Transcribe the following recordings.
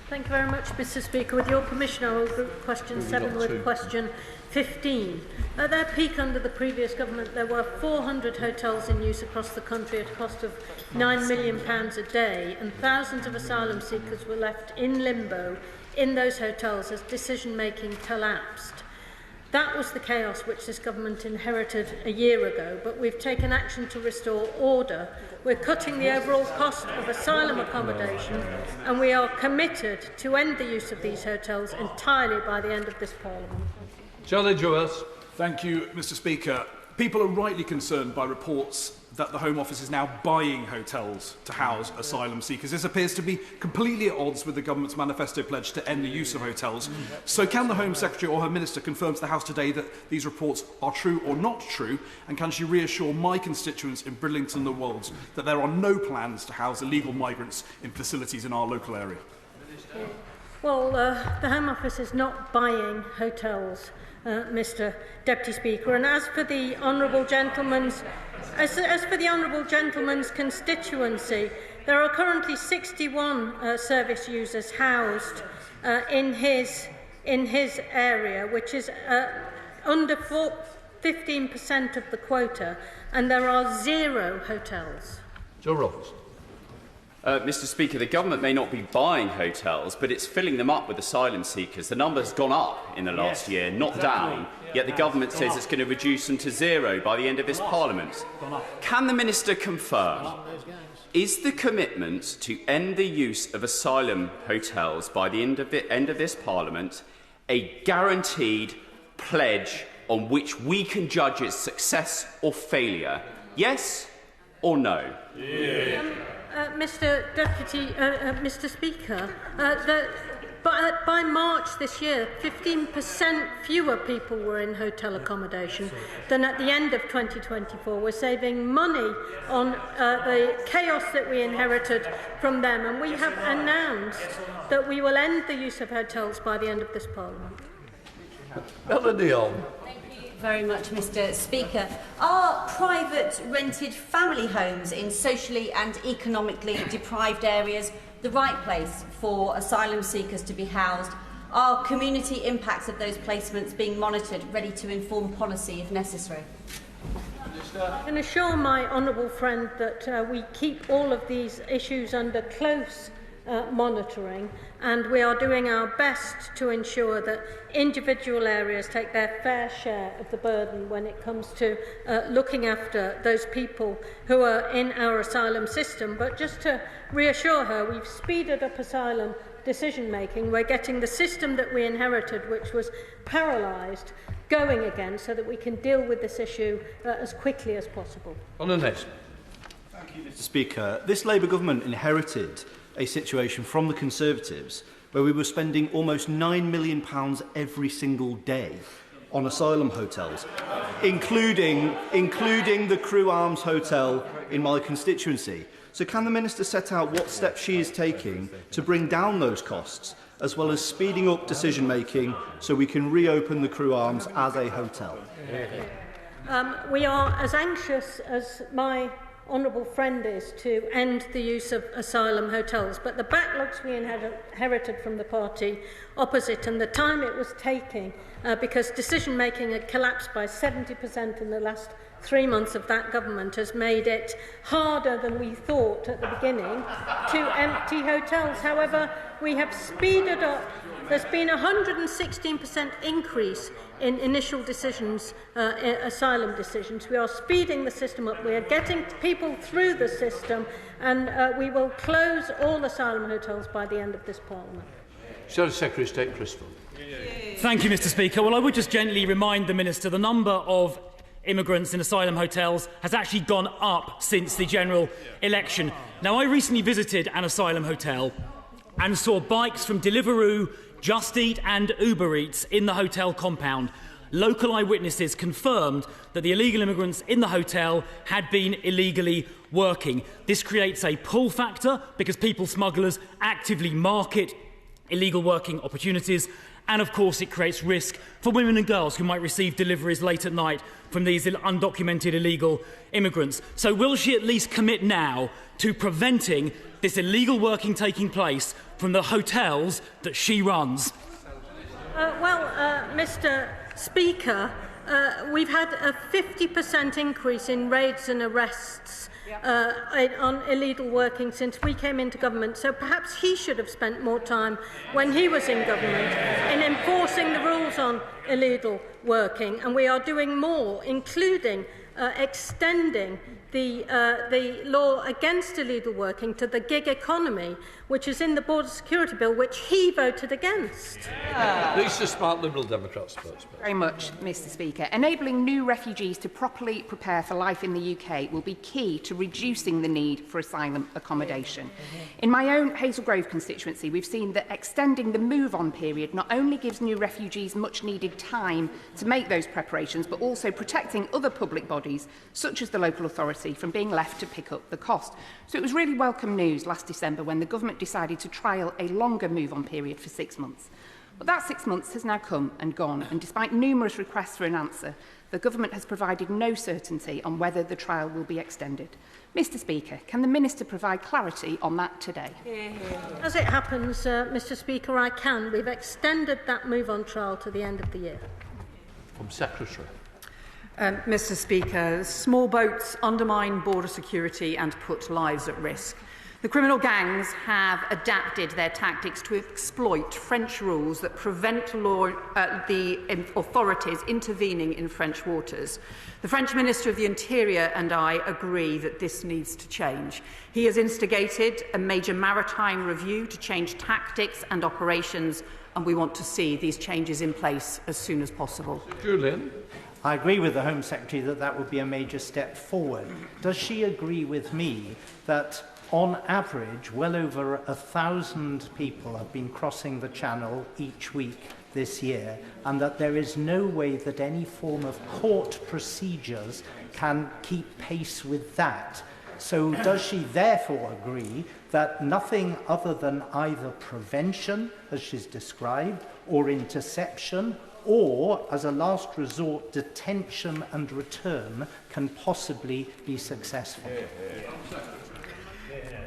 Thank you very much, Mr. Speaker. With your permission, I will group question 7 with question 15. At their peak under the previous government, there were 400 hotels in use across the country at a cost of £9 million a day, and thousands of asylum seekers were left in limbo in those hotels as decision-making collapsed. That was the chaos which this government inherited a year ago, but we've taken action to restore order. We're cutting the overall cost of asylum accommodation, and we are committed to end the use of these hotels entirely by the end of this Parliament. Charlie Joyce. Thank you, Mr. Speaker. People are rightly concerned by reports that the Home Office is now buying hotels to house asylum seekers. This appears to be completely at odds with the government's manifesto pledge to end the use of hotels. So can the Home Secretary or her Minister confirm to the House today that these reports are true or not true? And can she reassure my constituents in Bridlington and the Wolds that there are no plans to house illegal migrants in facilities in our local area? Well, the Home Office is not buying hotels, Mr. Deputy Speaker. And as for the honourable gentleman's constituency, there are currently 61 service users housed in his area, which is under 15% of the quota, and there are 0 hotels. Joe Roberts. Mr. Speaker, the government may not be buying hotels, but it's filling them up with asylum seekers. The number's gone up in the last year, not down, yet the government says it's going to reduce them to 0 by the end of this Parliament. Can the Minister confirm, is the commitment to end the use of asylum hotels by the end of this Parliament a guaranteed pledge on which we can judge its success or failure? Yes or no? Mr. Speaker, by March this year, 15% fewer people were in hotel accommodation than at the end of 2024. We're saving money on the chaos that we inherited from them, and we have announced that we will end the use of hotels by the end of this Parliament. Melanie on. Very much, Mr. Speaker. Are private rented family homes in socially and economically deprived areas the right place for asylum seekers to be housed? Are community impacts of those placements being monitored, ready to inform policy if necessary? I can assure my honourable friend that we keep all of these issues under close monitoring, and we are doing our best to ensure that individual areas take their fair share of the burden when it comes to looking after those people who are in our asylum system. But just to reassure her, we've speeded up asylum decision-making. We're getting the system that we inherited, which was paralysed, going again so that we can deal with this issue as quickly as possible. On the next. Thank you, Mr. Speaker. This Labour government inherited a situation from the Conservatives where we were spending almost £9 million every single day on asylum hotels, including the Crew Arms Hotel in my constituency. So can the Minister set out what steps she is taking to bring down those costs, as well as speeding up decision-making so we can reopen the Crew Arms as a hotel? We are as anxious as my honourable friend is to end the use of asylum hotels, but the backlogs we inherited from the party opposite and the time it was taking, because decision-making had collapsed by 70% in the last 3 months of that government, has made it harder than we thought at the beginning to empty hotels. However, we have speeded up. There's been a 116% increase in initial decisions, asylum decisions. We are speeding the system up. We are getting people through the system, and we will close all asylum hotels by the end of this Parliament. Secretary of State Crystal. Thank you, Mr. Speaker. Well, I would just gently remind the Minister the number of immigrants in asylum hotels has actually gone up since the general election. Now, I recently visited an asylum hotel and saw bikes from Deliveroo, Just Eat and Uber Eats in the hotel compound. Local eyewitnesses confirmed that the illegal immigrants in the hotel had been illegally working. This creates a pull factor because people smugglers actively market illegal working opportunities, and of course it creates risk for women and girls who might receive deliveries late at night from these undocumented illegal immigrants. So will she at least commit now to preventing this illegal working taking place from the hotels that she runs? Mr. Speaker, we've had a 50% increase in raids and arrests on illegal working since we came into government, so perhaps he should have spent more time when he was in government in enforcing the rules on illegal working, and we are doing more, including extending the law against illegal working to the gig economy, which is in the Border Security Bill, which he voted against. Lisa Smart, Liberal Democrats first. Very much, Mr. Speaker. Enabling new refugees to properly prepare for life in the UK will be key to reducing the need for asylum accommodation. In my own Hazel Grove constituency, we've seen that extending the move-on period not only gives new refugees much-needed time to make those preparations, but also protecting other public bodies, such as the local authority, from being left to pick up the cost. So it was really welcome news last December when the government decided to trial a longer move-on period for 6 months. But that 6 months has now come and gone, and despite numerous requests for an answer, the government has provided no certainty on whether the trial will be extended. Mr. Speaker, can the Minister provide clarity on that today? As it happens, Mr. Speaker, I can. We've extended that move-on trial to the end of the year. From Secretary. Mr. Speaker, small boats undermine border security and put lives at risk. The criminal gangs have adapted their tactics to exploit French rules that prevent the authorities intervening in French waters. The French Minister of the Interior and I agree that this needs to change. He has instigated a major maritime review to change tactics and operations, and we want to see these changes in place as soon as possible. Julian. I agree with the Home Secretary that that would be a major step forward. Does she agree with me that on average, well over 1,000 people have been crossing the Channel each week this year, and that there is no way that any form of court procedures can keep pace with that? So does she therefore agree that nothing other than either prevention, as she's described, or interception, or, as a last resort, detention and return can possibly be successful?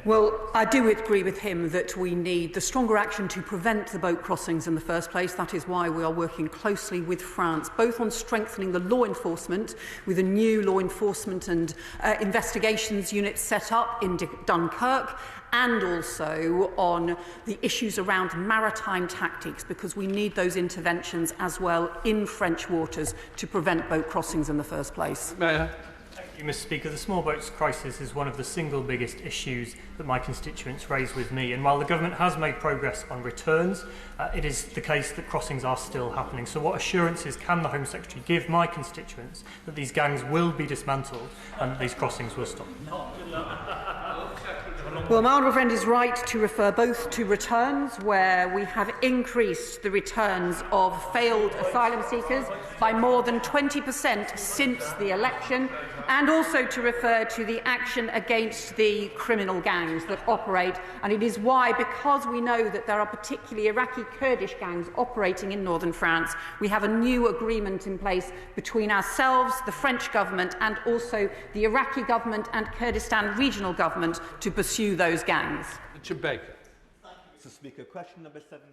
Well, I do agree with him that we need the stronger action to prevent the boat crossings in the first place. That is why we are working closely with France, both on strengthening the law enforcement, with a new law enforcement and investigations unit set up in Dunkirk, and also on the issues around maritime tactics, because we need those interventions as well in French waters to prevent boat crossings in the first place. Mayor. Thank you, Mr. Speaker. The small boats crisis is one of the single biggest issues that my constituents raise with me. And while the government has made progress on returns, it is the case that crossings are still happening. So what assurances can the Home Secretary give my constituents that these gangs will be dismantled and that these crossings will stop? Well, my honourable friend is right to refer both to returns, where we have increased the returns of failed asylum seekers by more than 20% since the election, and also to refer to the action against the criminal gangs that operate. And it is why, because we know that there are particularly Iraqi Kurdish gangs operating in northern France, we have a new agreement in place between ourselves, the French government, and also the Iraqi government and Kurdistan regional government to pursue those gangs. Richard Baker. Mr. Speaker, question number 17.